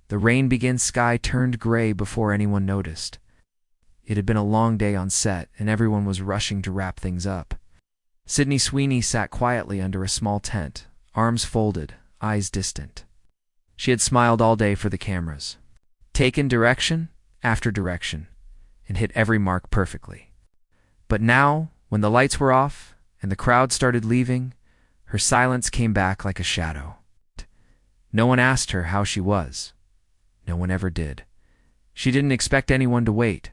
The rain-begin sky turned gray before anyone noticed. It had been a long day on set, and everyone was rushing to wrap things up. Sydney Sweeney sat quietly under a small tent, arms folded, eyes distant. She had smiled all day for the cameras, taken direction after direction, and hit every mark perfectly. But now, when the lights were off and the crowd started leaving, her silence came back like a shadow. No one asked her how she was. No one ever did. She didn't expect anyone to wait.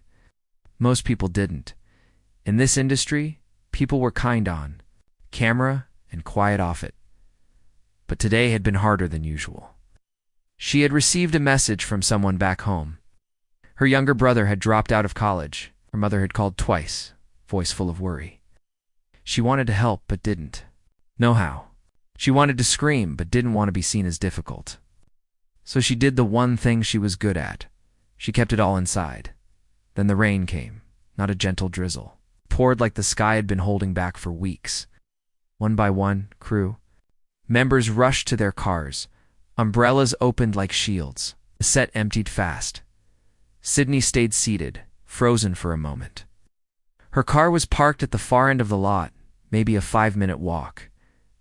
Most people didn't. In this industry, people were kind on camera and quiet off it. But today had been harder than usual. She had received a message from someone back home. Her younger brother had dropped out of college. Her mother had called twice, voice full of worry. She wanted to help but didn't know how. She wanted to scream but didn't want to be seen as difficult. So she did the one thing she was good at. She kept it all inside. Then the rain came, not a gentle drizzle. It poured like the sky had been holding back for weeks. One by one, crew members rushed to their cars. Umbrellas opened like shields. The set emptied fast. Sydney stayed seated, frozen for a moment. Her car was parked at the far end of the lot, maybe a 5-minute walk.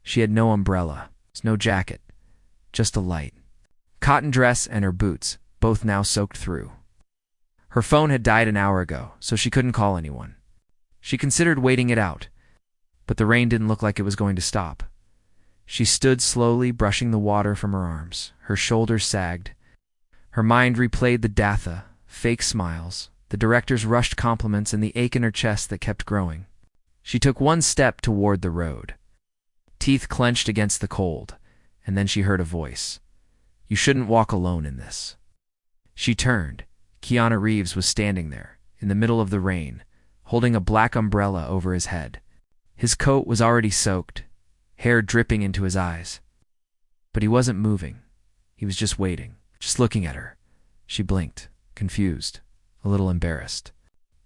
She had no umbrella, no jacket, just a light cotton dress and her boots, both now soaked through. Her phone had died an hour ago, so she couldn't call anyone. She considered waiting it out, but the rain didn't look like it was going to stop. She stood slowly, brushing the water from her arms. Her shoulders sagged. Her mind replayed the datha, fake smiles, the director's rushed compliments, and the ache in her chest that kept growing. She took one step toward the road. Teeth clenched against the cold, and then she heard a voice. "You shouldn't walk alone in this." She turned. Keanu Reeves was standing there, in the middle of the rain, holding a black umbrella over his head. His coat was already soaked, hair dripping into his eyes. But he wasn't moving. He was just waiting, just looking at her. She blinked, confused, a little embarrassed.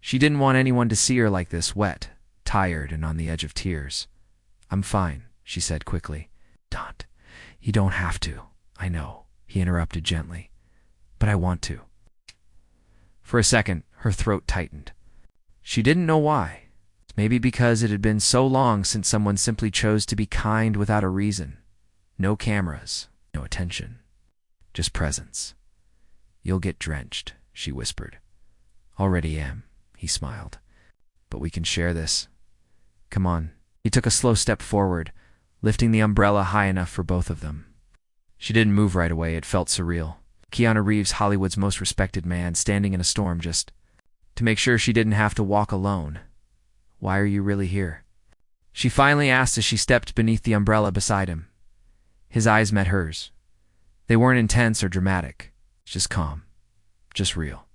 She didn't want anyone to see her like this, wet, tired, and on the edge of tears. "I'm fine," she said quickly. "Don't. You don't have to. I know," he interrupted gently. "But I want to." For a second, her throat tightened. She didn't know why. Maybe because it had been so long since someone simply chose to be kind without a reason. No cameras, no attention, just presence. "You'll get drenched," she whispered. "Already am," he smiled. "But we can share this. Come on." He took a slow step forward, lifting the umbrella high enough for both of them. She didn't move right away. It felt surreal. Keanu Reeves, Hollywood's most respected man, standing in a storm just to make sure she didn't have to walk alone. "Why are you really here?" she finally asked as she stepped beneath the umbrella beside him. His eyes met hers. They weren't intense or dramatic, just calm, just real.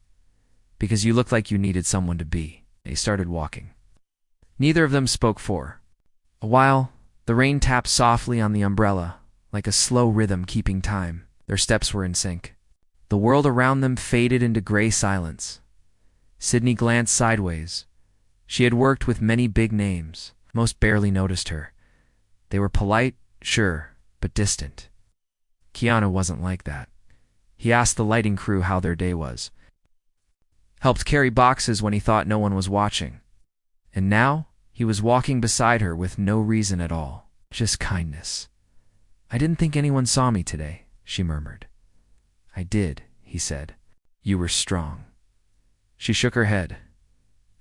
"Because you looked like you needed someone to be." They started walking. Neither of them spoke for a while. The rain tapped softly on the umbrella, like a slow rhythm keeping time. Their steps were in sync. The world around them faded into gray silence. Sydney glanced sideways. She had worked with many big names. Most barely noticed her. They were polite, sure, but distant. Keanu wasn't like that. He asked the lighting crew how their day was. Helped carry boxes when he thought no one was watching. And now, he was walking beside her with no reason at all. Just kindness. "I didn't think anyone saw me today," she murmured. "I did," he said. "You were strong." She shook her head.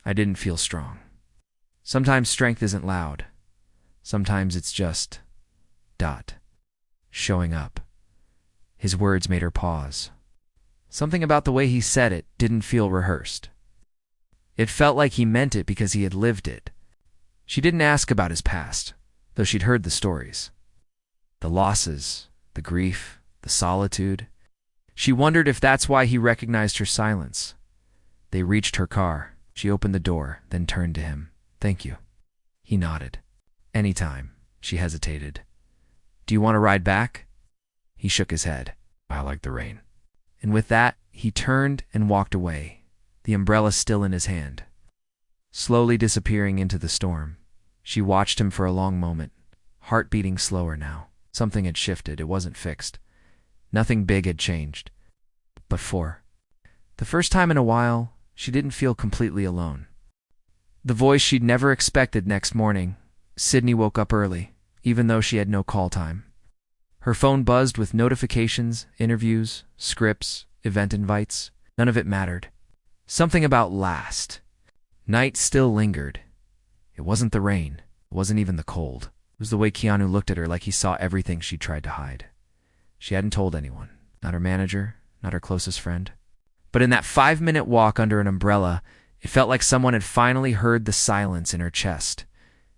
"I didn't feel strong." Sometimes strength isn't loud. Sometimes it's just showing up. His words made her pause. Something about the way he said it didn't feel rehearsed. It felt like he meant it because he had lived it. She didn't ask about his past, though she'd heard the stories. The losses, the grief, the solitude. She wondered if that's why he recognized her silence. They reached her car. She opened the door, then turned to him. "Thank you." He nodded. "Anytime." She hesitated. "Do you want to ride back?" He shook his head. "I like the rain." And with that, he turned and walked away, the umbrella still in his hand. Slowly disappearing into the storm. She watched him for a long moment, heart beating slower now. Something had shifted. It wasn't fixed. Nothing big had changed. But for the first time in a while, she didn't feel completely alone. The voice she'd never expected next morning. Sydney woke up early, even though she had no call time. Her phone buzzed with notifications, interviews, scripts, event invites. None of it mattered. Something about last night still lingered. It wasn't the rain. It wasn't even the cold. It was the way Keanu looked at her, like he saw everything she'd tried to hide. She hadn't told anyone. Not her manager, not her closest friend. But in that 5-minute walk under an umbrella, it felt like someone had finally heard the silence in her chest.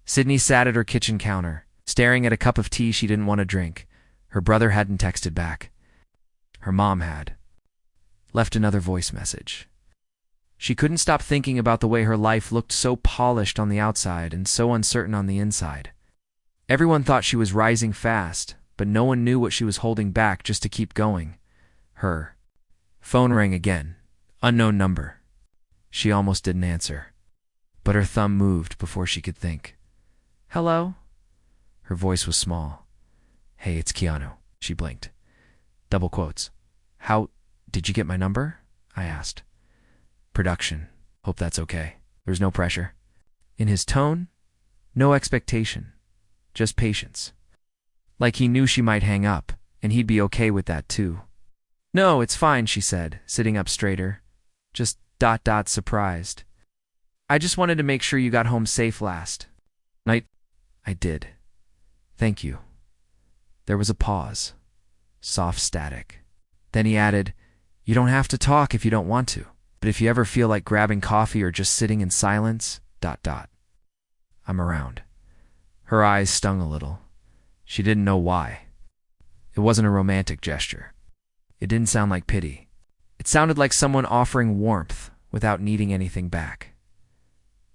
Sydney sat at her kitchen counter, staring at a cup of tea she didn't want to drink. Her brother hadn't texted back. Her mom had. Left another voice message. She couldn't stop thinking about the way her life looked so polished on the outside and so uncertain on the inside. Everyone thought she was rising fast, but no one knew what she was holding back just to keep going. Her phone rang again. Unknown number. She almost didn't answer, but her thumb moved before she could think. Hello? Her voice was small. Hey, it's Keanu. She blinked. Double quotes. How did you get my number? I asked. Production. Hope that's okay. There's no pressure. In his tone, no expectation, just patience. Like he knew she might hang up, and he'd be okay with that too. No, it's fine, she said, sitting up straighter. Just ... surprised. I just wanted to make sure you got home safe last night. I did. Thank you. There was a pause. Soft static. Then he added, You don't have to talk if you don't want to, but if you ever feel like grabbing coffee or just sitting in silence, ... I'm around. Her eyes stung a little. She didn't know why. It wasn't a romantic gesture. It didn't sound like pity. It sounded like someone offering warmth without needing anything back.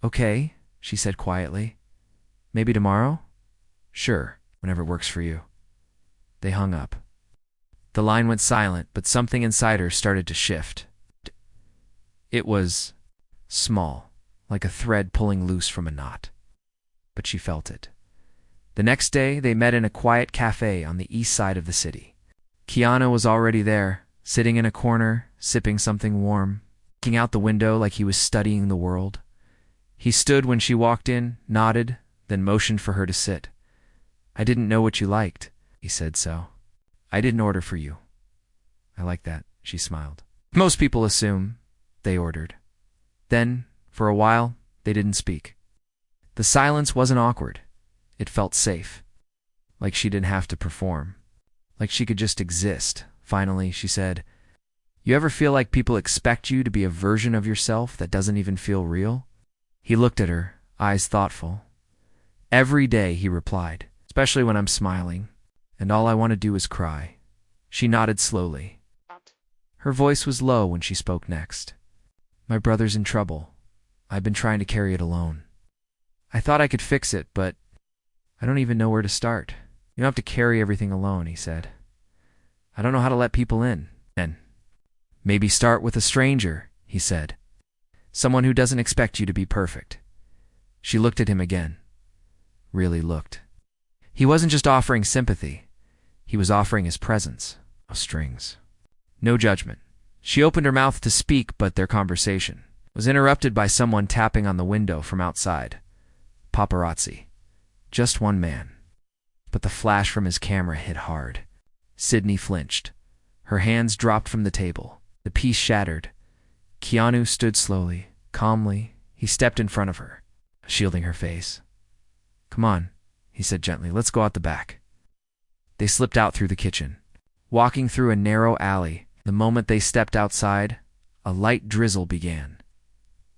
Okay, she said quietly. Maybe tomorrow? Sure, whenever it works for you. They hung up. The line went silent, but something inside her started to shift. It was small, like a thread pulling loose from a knot. But she felt it. The next day, they met in a quiet cafe on the east side of the city. Keanu was already there, sitting in a corner, sipping something warm, looking out the window like he was studying the world. He stood when she walked in, nodded, then motioned for her to sit. I didn't know what you liked, he said so. I didn't order for you. I like that, she smiled. Most people assume they ordered. Then, for a while, they didn't speak. The silence wasn't awkward. It felt safe. Like she didn't have to perform. Like she could just exist. Finally, she said, You ever feel like people expect you to be a version of yourself that doesn't even feel real? He looked at her, eyes thoughtful. Every day, he replied, especially when I'm smiling, and all I want to do is cry. She nodded slowly. Her voice was low when she spoke next. My brother's in trouble. I've been trying to carry it alone. I thought I could fix it, but I don't even know where to start. You don't have to carry everything alone, he said. I don't know how to let people in. And maybe start with a stranger, he said. Someone who doesn't expect you to be perfect. She looked at him again. Really looked. He wasn't just offering sympathy. He was offering his presence. No strings. No judgment. She opened her mouth to speak, but their conversation was interrupted by someone tapping on the window from outside. Paparazzi. Just one man. But the flash from his camera hit hard. Sydney flinched. Her hands dropped from the table. The piece shattered. Keanu stood slowly, calmly. He stepped in front of her, shielding her face. Come on, he said gently. Let's go out the back. They slipped out through the kitchen. Walking through a narrow alley, the moment they stepped outside, a light drizzle began.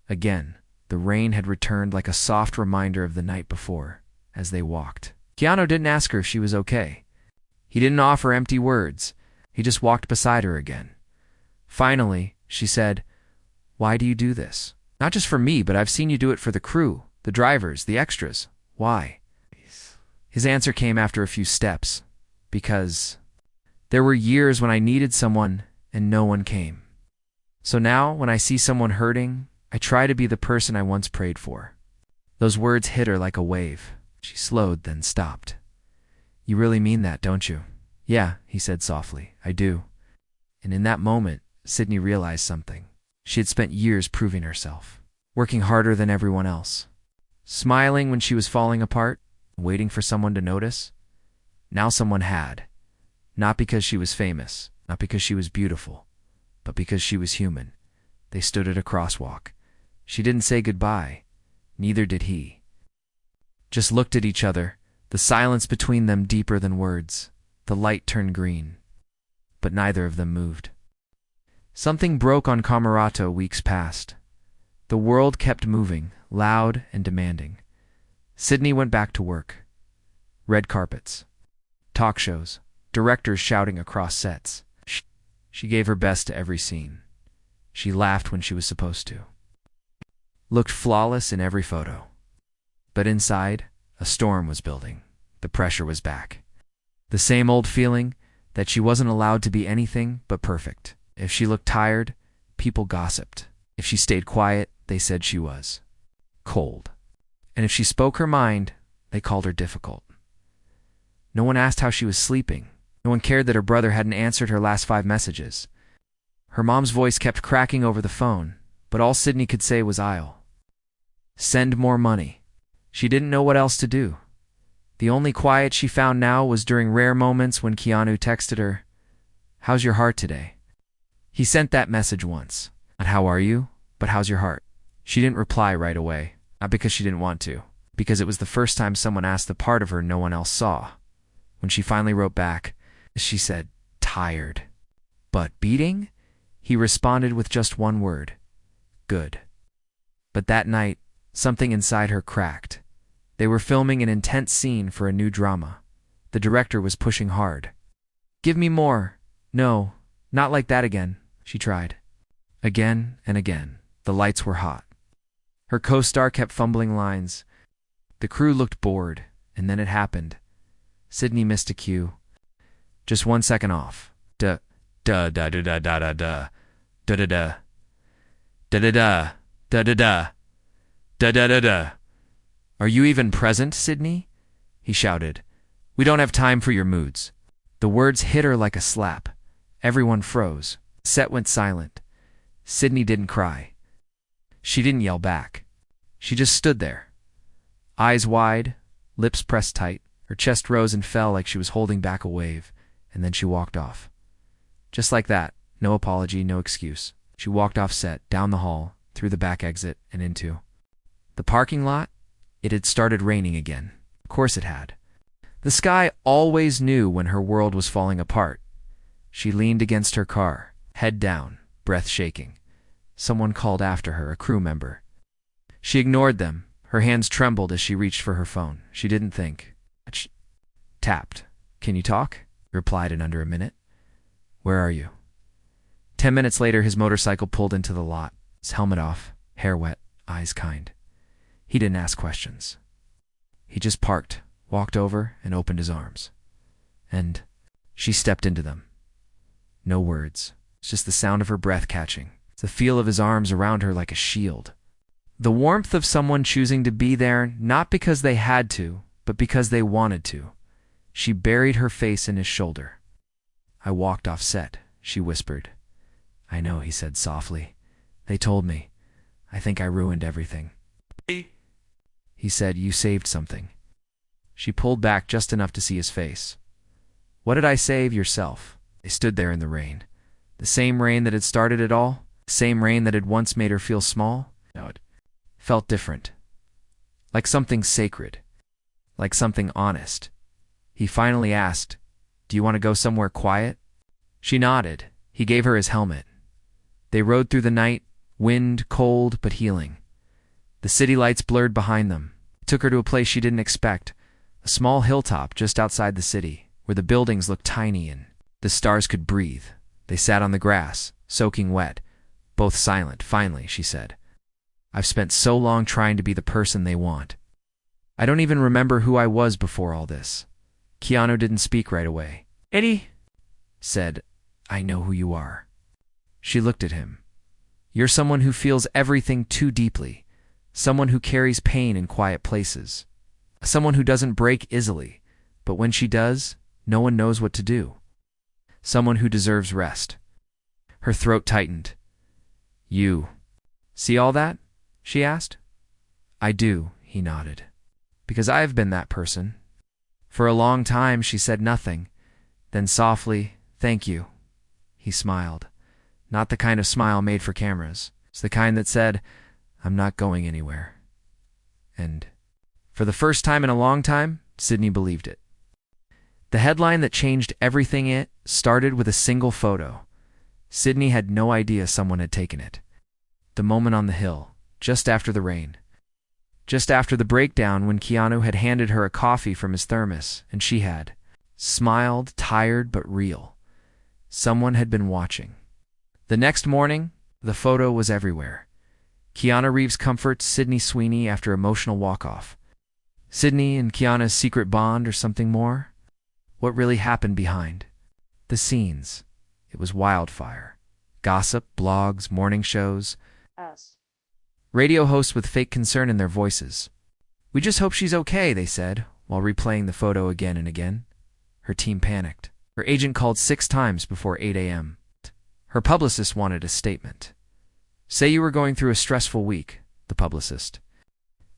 Again, the rain had returned like a soft reminder of the night before, as they walked. Keanu didn't ask her if she was okay. He didn't offer empty words. He just walked beside her again. Finally, she said, Why do you do this? Not just for me, but I've seen you do it for the crew, the drivers, the extras. Why? His answer came after a few steps. Because there were years when I needed someone and no one came. So now, when I see someone hurting, I try to be the person I once prayed for. Those words hit her like a wave. She slowed, then stopped. You really mean that, don't you? Yeah, he said softly. I do. And in that moment, Sydney realized something. She had spent years proving herself, working harder than everyone else, smiling when she was falling apart, waiting for someone to notice. Now someone had. Not because she was famous, not because she was beautiful, but because she was human. They stood at a crosswalk. She didn't say goodbye. Neither did he. Just looked at each other, the silence between them deeper than words. The light turned green, but neither of them moved. Something broke on Camerata weeks past. The world kept moving, loud and demanding. Sydney went back to work. Red carpets, talk shows, directors shouting across sets. She gave her best to every scene. She laughed when she was supposed to. Looked flawless in every photo. But inside, a storm was building. The pressure was back. The same old feeling that she wasn't allowed to be anything but perfect. If she looked tired, people gossiped. If she stayed quiet, they said she was cold. And if she spoke her mind, they called her difficult. No one asked how she was sleeping. No one cared that her brother hadn't answered her last 5 messages. Her mom's voice kept cracking over the phone, but all Sydney could say was "I'll send more money." She didn't know what else to do. The only quiet she found now was during rare moments when Keanu texted her, "How's your heart today?" He sent that message once. Not "How are you?" but "How's your heart?" She didn't reply right away, not because she didn't want to, because it was the first time someone asked the part of her no one else saw. When she finally wrote back, she said, "Tired." But beating? He responded with just one word, "Good." But that night, something inside her cracked. They were filming an intense scene for a new drama. The director was pushing hard. "Give me more." "No, not like that again," she tried. Again and again. The lights were hot. Her co-star kept fumbling lines. The crew looked bored, and then it happened. Sydney missed a cue. Just 1 second off. Da da da da da da da da da da da da da da da da da da da da. "Are you even present, Sydney?" he shouted. "We don't have time for your moods." The words hit her like a slap. Everyone froze. Set went silent. Sydney didn't cry. She didn't yell back. She just stood there. Eyes wide, lips pressed tight. Her chest rose and fell like she was holding back a wave, and then she walked off. Just like that, no apology, no excuse. She walked off set, down the hall, through the back exit, and into the parking lot. It had started raining again. Of course it had. The sky always knew when her world was falling apart. She leaned against her car, head down, breath shaking. Someone called after her, a crew member. She ignored them. Her hands trembled as she reached for her phone. She didn't think. Tapped. "Can you talk?" He replied in under a minute. "Where are you?" 10 minutes later, his motorcycle pulled into the lot, his helmet off, hair wet, eyes kind. He didn't ask questions. He just parked, walked over, and opened his arms. And she stepped into them. No words. It's just the sound of her breath catching. It's the feel of his arms around her like a shield. The warmth of someone choosing to be there, not because they had to, but because they wanted to. She buried her face in his shoulder. "I walked off set," she whispered. "I know," he said softly. "They told me. I think I ruined everything." He said, "You saved something." She pulled back just enough to see his face. "What did I save? Yourself." They stood there in the rain. The same rain that had started it all. The same rain that had once made her feel small. No, it felt different. Like something sacred. Like something honest. He finally asked, "Do you want to go somewhere quiet?" She nodded. He gave her his helmet. They rode through the night, wind, cold, but healing. The city lights blurred behind them. It took her to a place she didn't expect, a small hilltop just outside the city, where the buildings looked tiny and the stars could breathe. They sat on the grass, soaking wet, both silent. "Finally," she said. "I've spent so long trying to be the person they want. I don't even remember who I was before all this." Keanu didn't speak right away. "Eddie," said, "I know who you are." She looked at him. "You're someone who feels everything too deeply. Someone who carries pain in quiet places. Someone who doesn't break easily, but when she does, no one knows what to do. Someone who deserves rest." Her throat tightened. You see all that? She asked. I do, he nodded. Because I've been that person. For a long time she said nothing. Then softly, thank you. He smiled. Not the kind of smile made for cameras. It's the kind that said, I'm not going anywhere. And for the first time in a long time, Sydney believed it. The headline that changed everything it started with a single photo. Sydney had no idea someone had taken it. The moment on the hill, just after the rain. Just after the breakdown when Keanu had handed her a coffee from his thermos, and she had smiled, tired but real. Someone had been watching. The next morning, the photo was everywhere. Keanu Reeves comforts Sydney Sweeney after emotional walk-off. Sydney and Keanu's secret bond or something more? What really happened behind the scenes? It was wildfire. Gossip, blogs, morning shows. Radio hosts with fake concern in their voices. We just hope she's okay, they said, while replaying the photo again and again. Her team panicked. Her agent called 6 times before 8 a.m. Her publicist wanted a statement. Say you were going through a stressful week, the publicist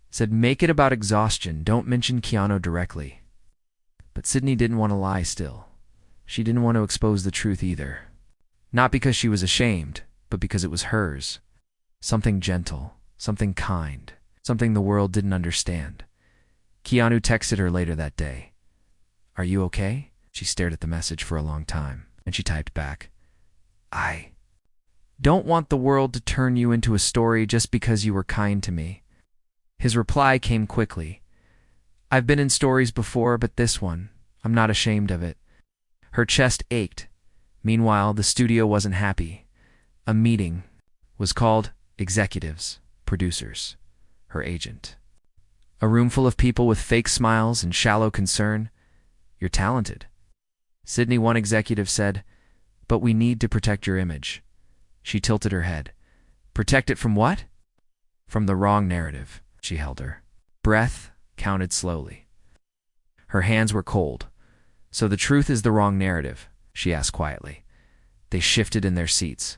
said. Make it about exhaustion. Don't mention Keanu directly. But Sydney didn't want to lie still. She didn't want to expose the truth either. Not because she was ashamed, but because it was hers. Something gentle, something kind, something the world didn't understand. Keanu texted her later that day. Are you okay? She stared at the message for a long time, and she typed back, I don't want the world to turn you into a story just because you were kind to me. His reply came quickly. I've been in stories before, but this one, I'm not ashamed of it. Her chest ached. Meanwhile, the studio wasn't happy. A meeting was called. Executives, producers, her agent. A room full of people with fake smiles and shallow concern. You're talented. Sydney, one executive said, but we need to protect your image. She tilted her head. Protect it from what? From the wrong narrative. She held her breath, counted slowly. Her hands were cold. So the truth is the wrong narrative, she asked quietly. They shifted in their seats.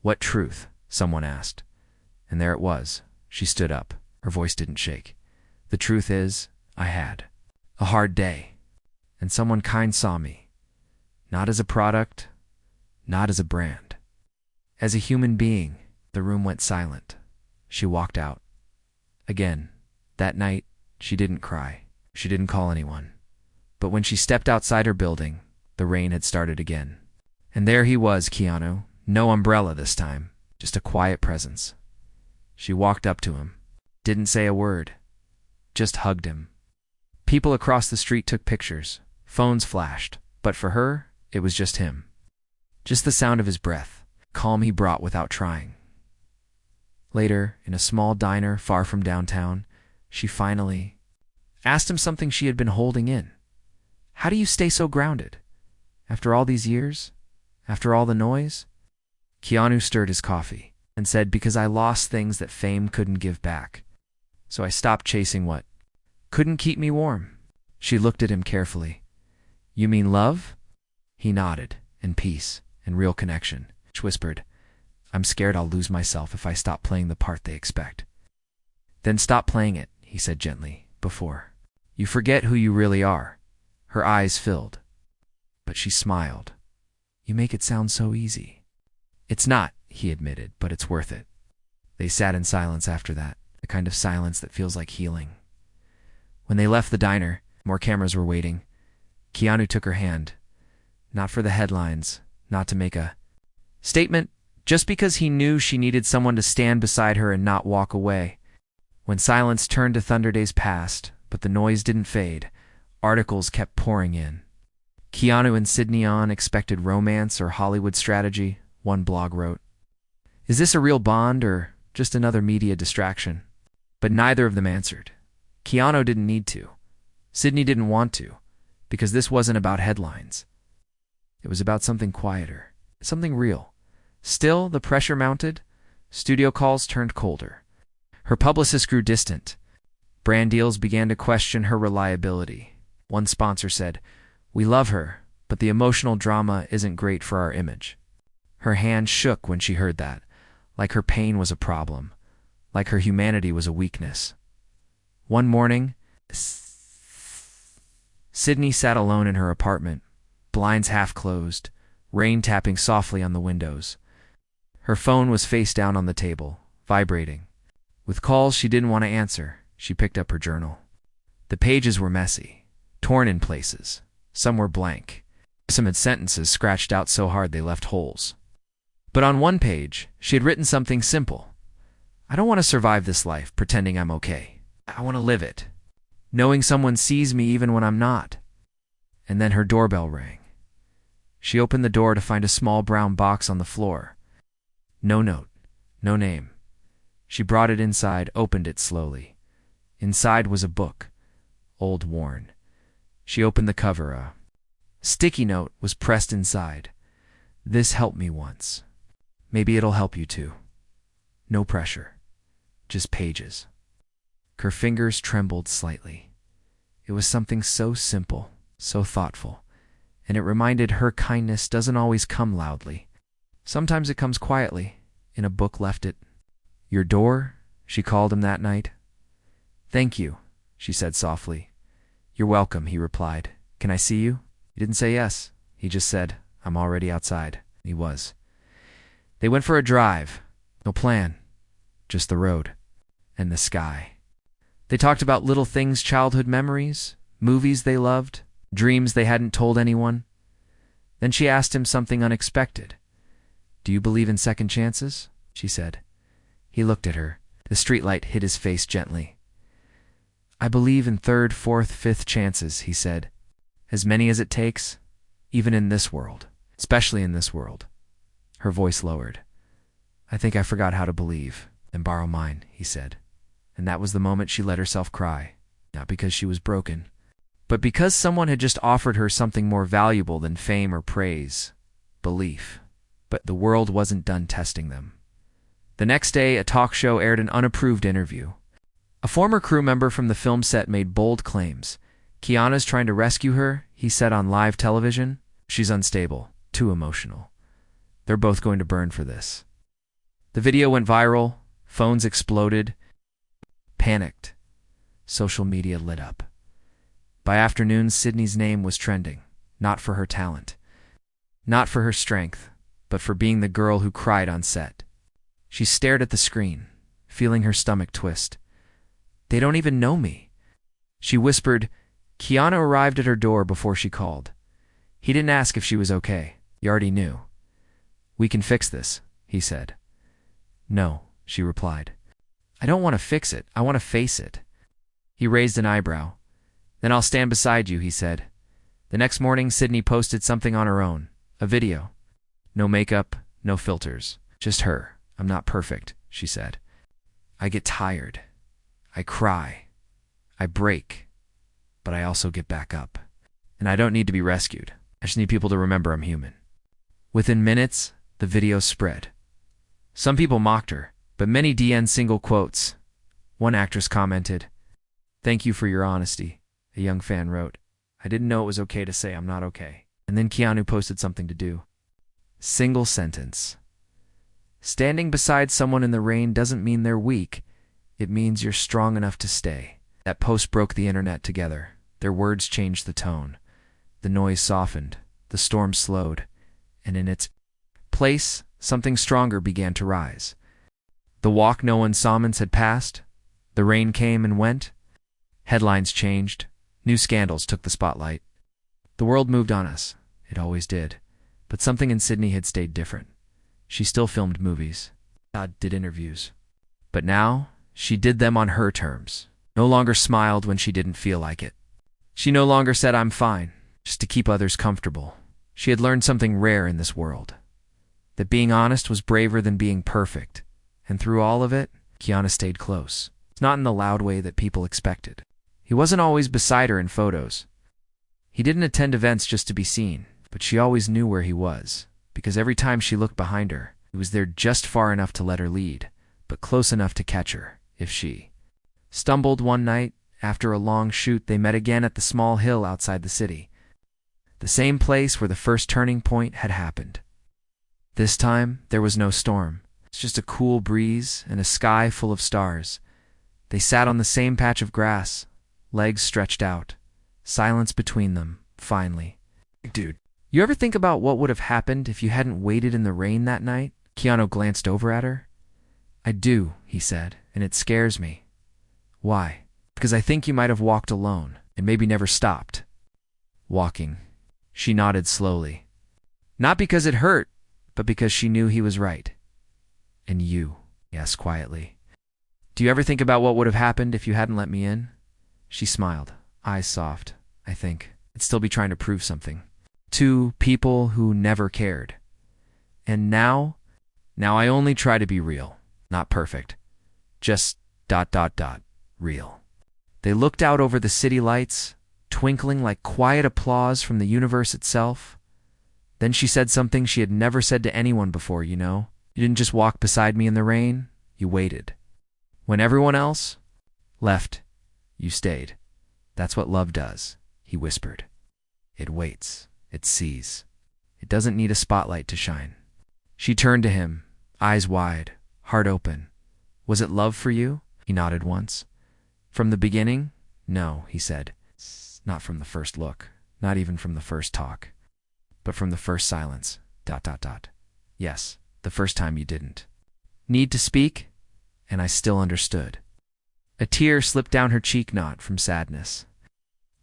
What truth? Someone asked. And there it was. She stood up. Her voice didn't shake. The truth is, I had a hard day. And someone kind saw me. Not as a product, not as a brand. As a human being. The room went silent. She walked out. Again, that night, she didn't cry. She didn't call anyone. But when she stepped outside her building, the rain had started again. And there he was, Keanu. No umbrella this time. Just a quiet presence. She walked up to him. Didn't say a word. Just hugged him. People across the street took pictures. Phones flashed. But for her, it was just him. Just the sound of his breath. Calm he brought without trying. Later, in a small diner far from downtown, she finally asked him something she had been holding in. How do you stay so grounded? After all these years? After all the noise? Keanu stirred his coffee and said, because I lost things that fame couldn't give back. So I stopped chasing what couldn't keep me warm. She looked at him carefully. You mean love? He nodded, and peace, and real connection. She whispered, I'm scared I'll lose myself if I stop playing the part they expect. Then stop playing it, he said gently, before you forget who you really are. Her eyes filled. But she smiled. You make it sound so easy. It's not, he admitted, but it's worth it. They sat in silence after that, the kind of silence that feels like healing. When they left the diner, more cameras were waiting. Keanu took her hand. Not for the headlines, not to make a statement, just because he knew she needed someone to stand beside her and not walk away. When silence turned to thunder days passed, but the noise didn't fade, articles kept pouring in. Keanu and Sydney on expected romance or Hollywood strategy, one blog wrote. Is this a real bond or just another media distraction? But neither of them answered. Keanu didn't need to. Sydney didn't want to, because this wasn't about headlines. It was about something quieter, something real. Still, the pressure mounted. Studio calls turned colder. Her publicist grew distant. Brand deals began to question her reliability. One sponsor said, we love her, but the emotional drama isn't great for our image. Her hand shook when she heard that, like her pain was a problem, like her humanity was a weakness. One morning, Sydney sat alone in her apartment, blinds half closed, rain tapping softly on the windows. Her phone was face down on the table, vibrating. With calls she didn't want to answer, she picked up her journal. The pages were messy, torn in places. Some were blank. Some had sentences scratched out so hard they left holes. But on one page, she had written something simple. I don't want to survive this life pretending I'm okay. I want to live it, knowing someone sees me even when I'm not. And then her doorbell rang. She opened the door to find a small brown box on the floor. No note, no name. She brought it inside, opened it slowly. Inside was a book, old, worn. She opened the cover. A sticky note was pressed inside. This helped me once. Maybe it'll help you too. No pressure, just pages. Her fingers trembled slightly. It was something so simple, so thoughtful, and it reminded her kindness doesn't always come loudly. Sometimes it comes quietly, in a book left it. Your door? She called him that night. Thank you, she said softly. You're welcome, he replied. Can I see you? He didn't say yes. He just said, I'm already outside. He was. They went for a drive. No plan. Just the road. And the sky. They talked about little things, childhood memories, movies they loved, dreams they hadn't told anyone. Then she asked him something unexpected. Do you believe in second chances? She said. He looked at her. The streetlight hit his face gently. I believe in third, fourth, fifth chances, he said. As many as it takes, even in this world, especially in this world. Her voice lowered. I think I forgot how to believe. Then borrow mine, he said. And that was the moment she let herself cry, not because she was broken, but because someone had just offered her something more valuable than fame or praise, belief. But the world wasn't done testing them. The next day, a talk show aired an unapproved interview. A former crew member from the film set made bold claims. Keanu's trying to rescue her, he said on live television. She's unstable, too emotional. They're both going to burn for this. The video went viral, phones exploded. Panicked. Social media lit up. By afternoon, Sydney's name was trending, not for her talent, not for her strength, but for being the girl who cried on set. She stared at the screen, feeling her stomach twist. They don't even know me. She whispered. Keanu arrived at her door before she called. He didn't ask if she was okay. He already knew. We can fix this, he said. No, she replied. I don't want to fix it. I want to face it. He raised an eyebrow. Then I'll stand beside you, he said. The next morning, Sydney posted something on her own. A video. No makeup, no filters. Just her. I'm not perfect, she said. I get tired. I cry. I break. But I also get back up. And I don't need to be rescued. I just need people to remember I'm human. Within minutes, the video spread. Some people mocked her, but many DN'd single quotes. One actress commented, "Thank you for your honesty," a young fan wrote. "I didn't know it was okay to say I'm not okay." And then Keanu posted something to do. Single sentence. Standing beside someone in the rain doesn't mean they're weak. It means you're strong enough to stay. That post broke the internet together. Their words changed the tone. The noise softened. The storm slowed. And in its place, something stronger began to rise. The walk no one saw months had passed. The rain came and went. Headlines changed. New scandals took the spotlight. The world moved on us. It always did. But something in Sydney had stayed different. She still filmed movies. Did interviews. But now, she did them on her terms. No longer smiled when she didn't feel like it. She no longer said, "I'm fine," just to keep others comfortable. She had learned something rare in this world. That being honest was braver than being perfect. And through all of it, Keanu stayed close. It's not in the loud way that people expected. He wasn't always beside her in photos. He didn't attend events just to be seen, but she always knew where he was, because every time she looked behind her, he was there just far enough to let her lead, but close enough to catch her, if she stumbled. One night, after a long shoot, they met again at the small hill outside the city. The same place where the first turning point had happened. This time, there was no storm. It's just a cool breeze and a sky full of stars. They sat on the same patch of grass, legs stretched out, silence between them, finally. Dude, you ever think about what would have happened if you hadn't waited in the rain that night? Keanu glanced over at her. I do, he said, and it scares me. Why? Because I think you might have walked alone, and maybe never stopped. Walking. She nodded slowly. Not because it hurt, but because she knew he was right. And you, he asked quietly. Do you ever think about what would have happened if you hadn't let me in? She smiled, eyes soft. I think I'd still be trying to prove something. To people who never cared. And now I only try to be real, not perfect. Just ... real. They looked out over the city lights, twinkling like quiet applause from the universe itself. Then she said something she had never said to anyone before, you know? You didn't just walk beside me in the rain, you waited. When everyone else left, you stayed. That's what love does, he whispered. It waits, it sees. It doesn't need a spotlight to shine. She turned to him, eyes wide, heart open. Was it love for you? He nodded once. From the beginning? No, he said. Not from the first look, not even from the first talk, but from the first silence. ... Yes, the first time you didn't need to speak, and I still understood. A tear slipped down her cheek, not from sadness,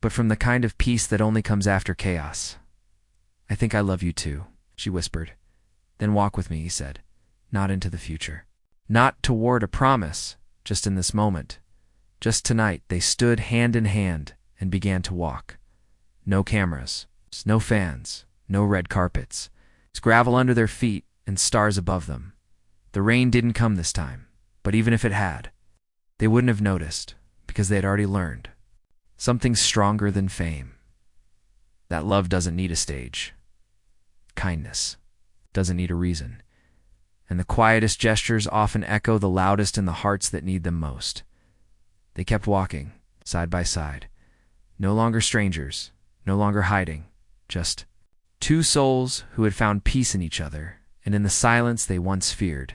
but from the kind of peace that only comes after chaos. I think I love you too, she whispered. Then walk with me, he said, not into the future. Not toward a promise, just in this moment. Just tonight, they stood hand in hand and began to walk. No cameras, no fans, no red carpets. It's gravel under their feet and stars above them. The rain didn't come this time, but even if it had, they wouldn't have noticed because they had already learned. Something stronger than fame. That love doesn't need a stage. Kindness doesn't need a reason. And the quietest gestures often echo the loudest in the hearts that need them most. They kept walking, side by side. No longer strangers, no longer hiding, just two souls who had found peace in each other and in the silence they once feared.